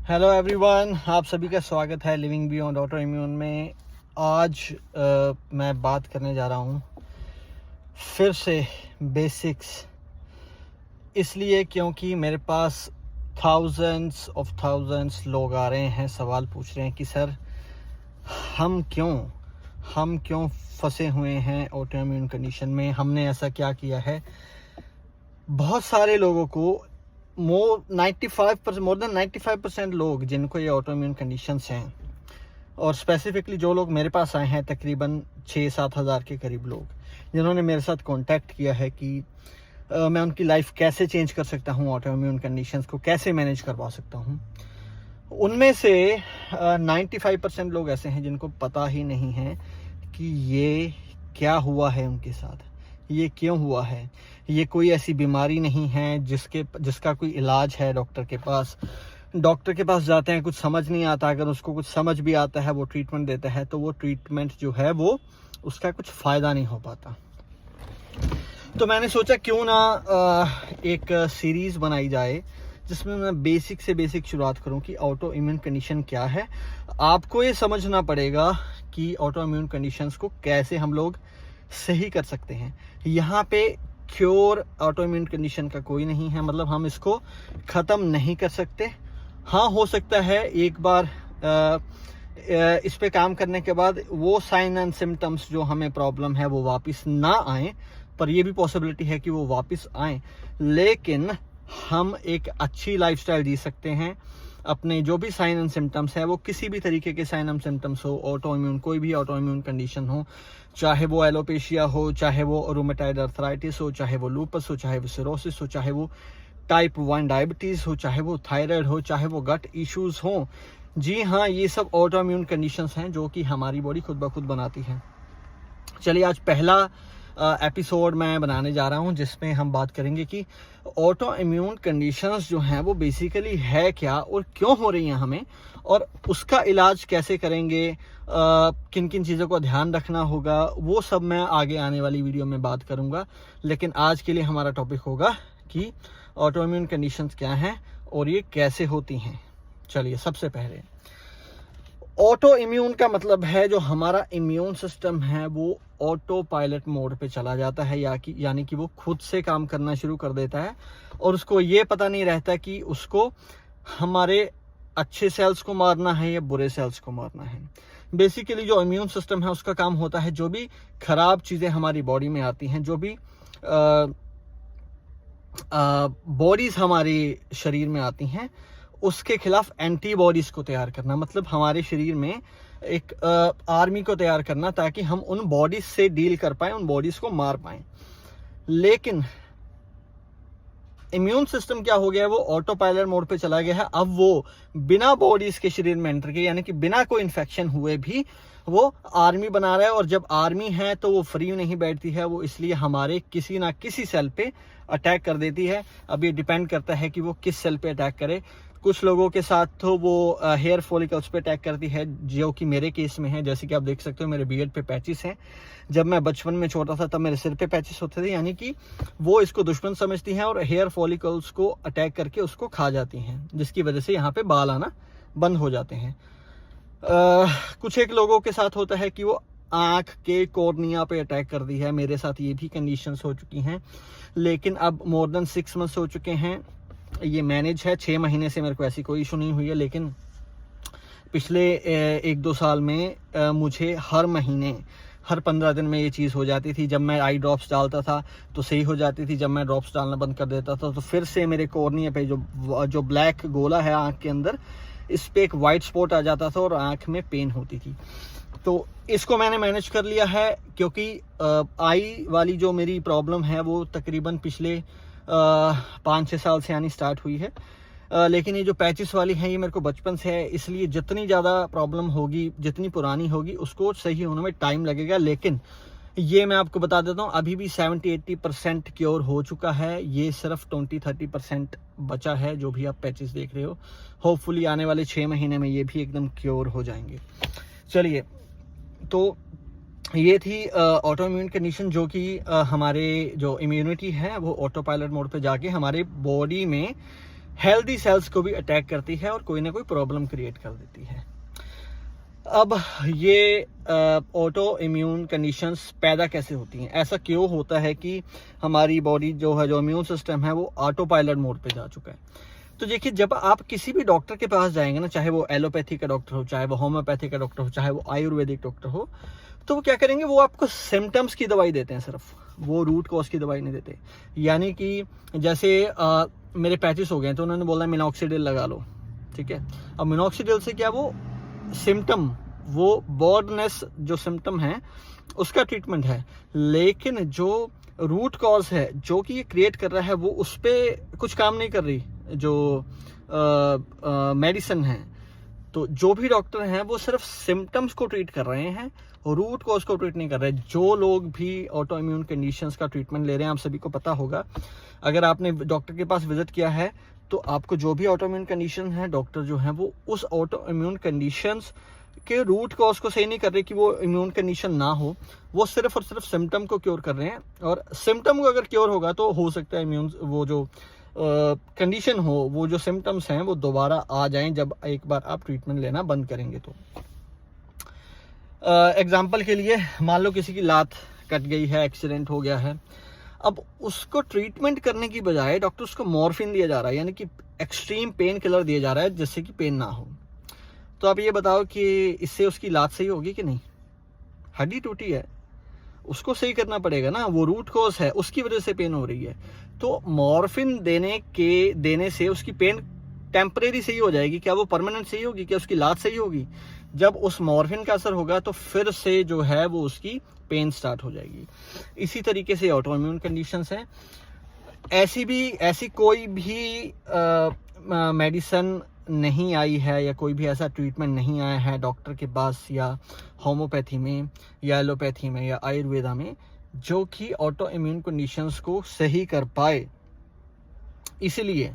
Hello everyone, आप सभी का स्वागत है लिविंग बियॉन्ड ऑटो इम्यून में। आज मैं बात करने जा रहा हूँ फिर से बेसिक्स, इसलिए क्योंकि मेरे पास थाउजेंड्स लोग आ रहे हैं, सवाल पूछ रहे हैं कि सर हम क्यों फंसे हुए हैं ऑटो इम्यून कंडीशन में, हमने ऐसा क्या किया है। बहुत सारे लोगों को मोर देन 95% लोग जिनको ये ऑटो इम्यून कंडीशंस हैं, और स्पेसिफिकली जो लोग मेरे पास आए हैं तकरीबन 6-7 हज़ार के करीब लोग, जिन्होंने मेरे साथ कांटेक्ट किया है कि मैं उनकी लाइफ कैसे चेंज कर सकता हूँ, ऑटो इम्यून कंडीशंस को कैसे मैनेज करवा सकता हूँ। उनमें से 95% लोग ऐसे हैं जिनको पता ही नहीं है कि ये क्या हुआ है उनके साथ, ये क्यों हुआ है। ये कोई ऐसी बीमारी नहीं है जिसका कोई इलाज है। डॉक्टर के पास जाते हैं, कुछ समझ नहीं आता, अगर उसको कुछ समझ भी आता है वो ट्रीटमेंट देता है, तो वो ट्रीटमेंट जो है वो उसका कुछ फ़ायदा नहीं हो पाता। तो मैंने सोचा क्यों ना एक सीरीज़ बनाई जाए जिसमें मैं बेसिक से बेसिक शुरुआत करूं कि ऑटो इम्यून कंडीशन क्या है। आपको ये समझना पड़ेगा कि ऑटो इम्यून कंडीशंस को कैसे हम लोग सही कर सकते हैं। यहाँ पे क्योर ऑटो इम्यून कंडीशन का कोई नहीं है, मतलब हम इसको ख़त्म नहीं कर सकते। हाँ, हो सकता है एक बार इस पे काम करने के बाद वो साइन एंड सिम्टम्स जो हमें प्रॉब्लम है वो वापस ना आए, पर ये भी पॉसिबिलिटी है कि वो वापस आए, लेकिन हम एक अच्छी लाइफस्टाइल जी सकते हैं। अपने जो भी साइन एंड सिम्टम्स है, वो किसी भी तरीके के साइन एंड सिम्टम्स हो, ऑटो इम्यून कोई भी ऑटो इम्यून कंडीशन हो, चाहे वो एलोपेशिया हो, चाहे वो रूमेटॉइड अर्थराइटिस हो, चाहे वो लूपस हो, चाहे वो सिरोसिस हो, चाहे वो टाइप 1 डायबिटीज़ हो, चाहे वो थायराइड हो, चाहे वो गट इश्यूज़ हो। जी हाँ, ये सब ऑटो इम्यून कंडीशंस हैं जो कि हमारी बॉडी खुद ब खुद बनाती है। चलिए, आज पहला एपिसोड मैं बनाने जा रहा हूं जिसमें हम बात करेंगे कि ऑटो इम्यून कंडीशंस जो हैं वो बेसिकली है क्या और क्यों हो रही हैं हमें, और उसका इलाज कैसे करेंगे, किन किन चीज़ों को ध्यान रखना होगा, वो सब मैं आगे आने वाली वीडियो में बात करूंगा। लेकिन आज के लिए हमारा टॉपिक होगा कि ऑटो इम्यून कंडीशंस क्या हैं और ये कैसे होती हैं। चलिए, सबसे पहले ऑटो इम्यून का मतलब है जो हमारा इम्यून सिस्टम है वो ऑटो पायलट मोड पे चला जाता है, यानी कि वो खुद से काम करना शुरू कर देता है और उसको ये पता नहीं रहता कि उसको हमारे अच्छे सेल्स को मारना है या बुरे सेल्स को मारना है। बेसिकली जो इम्यून सिस्टम है उसका काम होता है, जो भी खराब चीज़ें हमारी बॉडी में आती हैं, जो भी बॉडीज़ हमारे शरीर में आती हैं, उसके खिलाफ एंटीबॉडीज को तैयार करना, मतलब हमारे शरीर में एक आर्मी को तैयार करना ताकि हम उन बॉडीज से डील कर पाए, उन बॉडीज को मार पाए। लेकिन इम्यून सिस्टम क्या हो गया है, वो ऑटो पायलट मोड पे चला गया है। अब वो बिना बॉडीज के शरीर में एंटर किए, यानी कि बिना कोई इन्फेक्शन हुए भी वो आर्मी बना रहा है, और जब आर्मी है तो वो फ्री नहीं बैठती है, वो इसलिए हमारे किसी ना किसी सेल पे अटैक कर देती है। अब ये डिपेंड करता है कि वो किस सेल पे अटैक करे। कुछ लोगों के साथ तो वो हेयर फॉलिकल्स पे अटैक करती है, जो कि मेरे केस में है। जैसे कि आप देख सकते हो मेरे बियर्ड पे पैचेस हैं। जब मैं बचपन में छोटा था तब मेरे सिर पे पैचेस होते थे, यानी कि वो इसको दुश्मन समझती हैं और हेयर फॉलिकल्स को अटैक करके उसको खा जाती हैं, जिसकी वजह से यहाँ पे बाल आना बंद हो जाते हैं। कुछ एक लोगों के साथ होता है कि वो आँख के कॉर्निया पे अटैक कर दी है। मेरे साथ ये भी कंडीशंस हो चुकी हैं, लेकिन अब मोर देन 6 मंथ्स हो चुके हैं, ये मैनेज है। 6 महीने से मेरे को ऐसी कोई इशू नहीं हुई है, लेकिन पिछले 1-2 साल में मुझे हर महीने, हर 15 दिन में ये चीज़ हो जाती थी। जब मैं आई ड्रॉप्स डालता था तो सही हो जाती थी, जब मैं ड्रॉप्स डालना बंद कर देता था तो फिर से मेरे कॉर्निया पे जो ब्लैक गोला है आँख के अंदर, इस पे एक वाइट स्पॉट आ जाता था और आँख में पेन होती थी। तो इसको मैंने मैनेज कर लिया है, क्योंकि आई वाली जो मेरी प्रॉब्लम है वो तकरीबन पिछले 5-6 साल से यानी स्टार्ट हुई है। लेकिन ये जो पैचेस वाली हैं ये मेरे को बचपन से है, इसलिए जितनी ज़्यादा प्रॉब्लम होगी, जितनी पुरानी होगी, उसको सही होने में टाइम लगेगा। लेकिन ये मैं आपको बता देता हूँ, अभी भी 70-80% क्योर हो चुका है। ये सिर्फ 20-30% बचा है, जो भी आप पैचेस देख रहे हो। होपफुली आने वाले 6 महीने में ये भी एकदम क्योर हो जाएंगे। चलिए, तो ये थी ऑटो इम्यून कंडीशन, जो कि हमारे जो इम्यूनिटी है वो ऑटो पायलट मोड पे जाके हमारे बॉडी में हेल्दी सेल्स को भी अटैक करती है और कोई ना कोई प्रॉब्लम क्रिएट कर देती है। अब ये ऑटो इम्यून कंडीशंस पैदा कैसे होती हैं? ऐसा क्यों होता है कि हमारी बॉडी जो है, जो इम्यून सिस्टम है, वो ऑटो पायलट मोड पे जा चुका है? तो देखिए, जब आप किसी भी डॉक्टर के पास जाएंगे ना, चाहे वो एलोपैथी का डॉक्टर हो, चाहे वो होम्योपैथी का डॉक्टर हो, चाहे वो आयुर्वेदिक डॉक्टर हो, तो वो क्या करेंगे, वो आपको सिम्टम्स की दवाई देते हैं सिर्फ, वो रूट कॉज की दवाई नहीं देते। यानी कि जैसे मेरे पैचेस हो गए तो उन्होंने बोला मिनॉक्सिडिल लगा लो, ठीक है। अब मिनॉक्सिडिल से क्या, वो सिम्टम, वो बॉर्डनेस जो सिम्टम है उसका ट्रीटमेंट है, लेकिन जो रूट कॉज है जो कि ये क्रिएट कर रहा है, वो उस पर कुछ काम नहीं कर रही जो मेडिसिन है। तो जो भी डॉक्टर हैं वो सिर्फ सिम्टम्स को ट्रीट कर रहे हैं, रूट कॉज को ट्रीट नहीं कर रहे। जो लोग भी ऑटो इम्यून कंडीशंस का ट्रीटमेंट ले रहे हैं, आप सभी को पता होगा, अगर आपने डॉक्टर के पास विजिट किया है तो आपको जो भी ऑटो इम्यून कंडीशन है, डॉक्टर जो है वो उस ऑटो इम्यून कंडीशंस के रूट कॉज को सही नहीं कर रहे कि वो इम्यून कंडीशन ना हो, वो सिर्फ और सिर्फ सिम्टम को क्योर कर रहे हैं। और सिम्टम को अगर क्योर होगा तो हो सकता है इम्यून वो जो कंडीशन हो, वो जो सिम्टम्स हैं वो दोबारा आ जाएं जब एक बार आप ट्रीटमेंट लेना बंद करेंगे तो। एग्जाम्पल के लिए, मान लो किसी की लात कट गई है, एक्सीडेंट हो गया है, अब उसको ट्रीटमेंट करने की बजाय डॉक्टर उसको मॉर्फिन दिया जा रहा है, यानी कि एक्सट्रीम पेन किलर दिया जा रहा है जिससे कि पेन ना हो। तो आप ये बताओ कि इससे उसकी लात सही होगी कि नहीं? हड्डी टूटी है, उसको सही करना पड़ेगा ना, वो रूट कॉज है, उसकी वजह से पेन हो रही है। तो मॉर्फिन देने से उसकी पेन टेम्परेरी सही हो जाएगी, क्या वो परमानेंट सही होगी? क्या उसकी लात सही होगी? जब उस मॉर्फिन का असर होगा तो फिर से जो है वो उसकी पेन स्टार्ट हो जाएगी। इसी तरीके से ऑटो इम्यून कंडीशंस हैं। ऐसी कोई भी मेडिसिन नहीं आई है या कोई भी ऐसा ट्रीटमेंट नहीं आया है डॉक्टर के पास या होम्योपैथी में या एलोपैथी में या आयुर्वेदा में जो कि ऑटो इम्यून कंडीशंस को सही कर पाए। इसलिए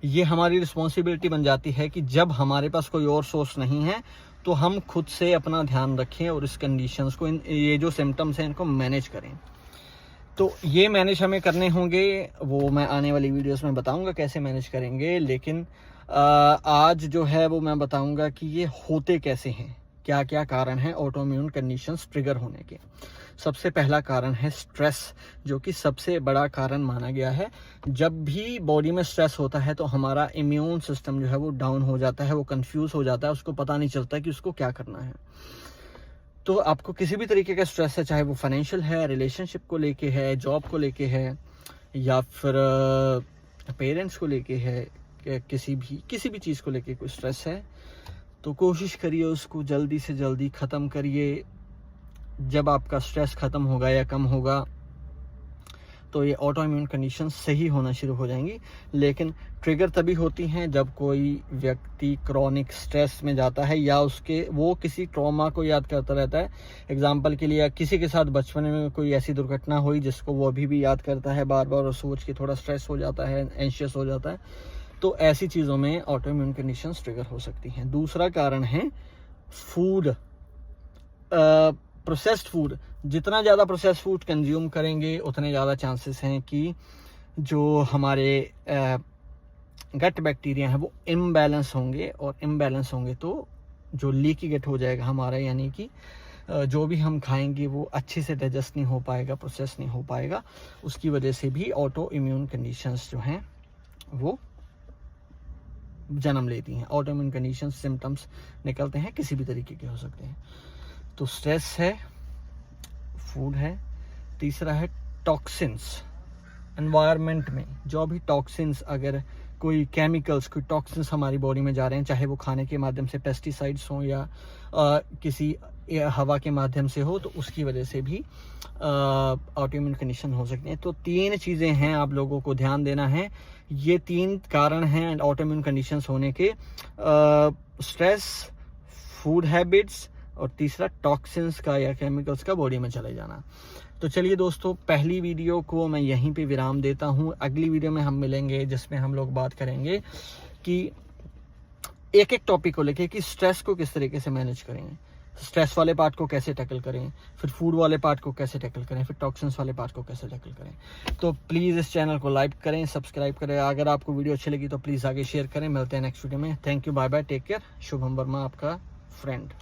ये हमारी रिस्पॉन्सिबिलिटी बन जाती है कि जब हमारे पास कोई और सोर्स नहीं है तो हम खुद से अपना ध्यान रखें और इस कंडीशंस को, ये जो सिम्टम्स हैं, इनको मैनेज करें। तो ये मैनेज हमें करने होंगे, वो मैं आने वाली वीडियोस में बताऊंगा कैसे मैनेज करेंगे। लेकिन आज जो है वो मैं बताऊंगा कि ये होते कैसे हैं, क्या क्या कारण हैं ऑटो इम्यून कंडीशंस ट्रिगर होने के। सबसे पहला कारण है स्ट्रेस, जो कि सबसे बड़ा कारण माना गया है। जब भी बॉडी में स्ट्रेस होता है तो हमारा इम्यून सिस्टम जो है वो डाउन हो जाता है, वो कंफ्यूज हो जाता है, उसको पता नहीं चलता कि उसको क्या करना है। तो आपको किसी भी तरीके का स्ट्रेस है, चाहे वो फाइनेंशियल है, रिलेशनशिप को लेके है, जॉब को लेके है, या फिर पेरेंट्स को लेके है, किसी भी चीज़ को लेके कोई स्ट्रेस है, तो कोशिश करिए उसको जल्दी से जल्दी ख़त्म करिए। जब आपका स्ट्रेस ख़त्म होगा या कम होगा तो ये ऑटो इम्यून कंडीशन सही होना शुरू हो जाएंगी। लेकिन ट्रिगर तभी होती हैं जब कोई व्यक्ति क्रॉनिक स्ट्रेस में जाता है या वो किसी ट्रॉमा को याद करता रहता है। एग्जाम्पल के लिए, किसी के साथ बचपन में कोई ऐसी दुर्घटना हुई जिसको वो अभी भी याद करता है बार बार और सोच के थोड़ा स्ट्रेस हो जाता है, एंशियस हो जाता है, तो ऐसी चीज़ों में ऑटो इम्यून कंडीशंस ट्रिगर हो सकती हैं। दूसरा कारण है फूड, प्रोसेस्ड फूड। जितना ज़्यादा प्रोसेस्ड फूड कंज्यूम करेंगे उतने ज़्यादा चांसेस हैं कि जो हमारे गट बैक्टीरिया हैं वो इम्बैलेंस होंगे, और इम्बैलेंस होंगे तो जो लीकी गट हो जाएगा हमारा, यानी कि जो भी हम खाएंगे वो अच्छे से डाइजेस्ट नहीं हो पाएगा, प्रोसेस नहीं हो पाएगा। उसकी वजह से भी ऑटो इम्यून कंडीशंस जो हैं वो जन्म लेती हैं। ऑटो इम्यून कंडीशन सिम्टम्स निकलते हैं, किसी भी तरीके के हो सकते हैं। तो स्ट्रेस है, फूड है, तीसरा है टॉक्सिन्स। एनवायरनमेंट में जो भी टॉक्सिन्स, अगर कोई केमिकल्स, कोई टॉक्सिन्स हमारी बॉडी में जा रहे हैं, चाहे वो खाने के माध्यम से पेस्टिसाइड्स हों या किसी हवा के माध्यम से हो, तो उसकी वजह से भी ऑटो इम्यून कंडीशन हो सकती है। तो 3 चीज़ें हैं, आप लोगों को ध्यान देना है। ये 3 कारण हैं ऑटो इम्यून कंडीशंस होने के, स्ट्रेस, फूड हैबिट्स, और तीसरा टॉक्सिन्स का या केमिकल्स का बॉडी में चले जाना। तो चलिए दोस्तों, पहली वीडियो को मैं यहीं पे विराम देता हूँ। अगली वीडियो में हम मिलेंगे जिसमें हम लोग बात करेंगे कि एक एक टॉपिक को लेके कि स्ट्रेस को किस तरीके से मैनेज करेंगे। स्ट्रेस वाले पार्ट को कैसे टैकल करें, फिर फूड वाले पार्ट को कैसे टैकल करें, फिर टॉक्सिन्स वाले पार्ट को कैसे टैकल करें। तो प्लीज़ इस चैनल को लाइक करें, सब्सक्राइब करें। अगर आपको वीडियो अच्छी लगी तो प्लीज़ आगे शेयर करें। मिलते हैं नेक्स्ट वीडियो में। Thank you, bye bye, take care. Shubham Verma आपका फ्रेंड।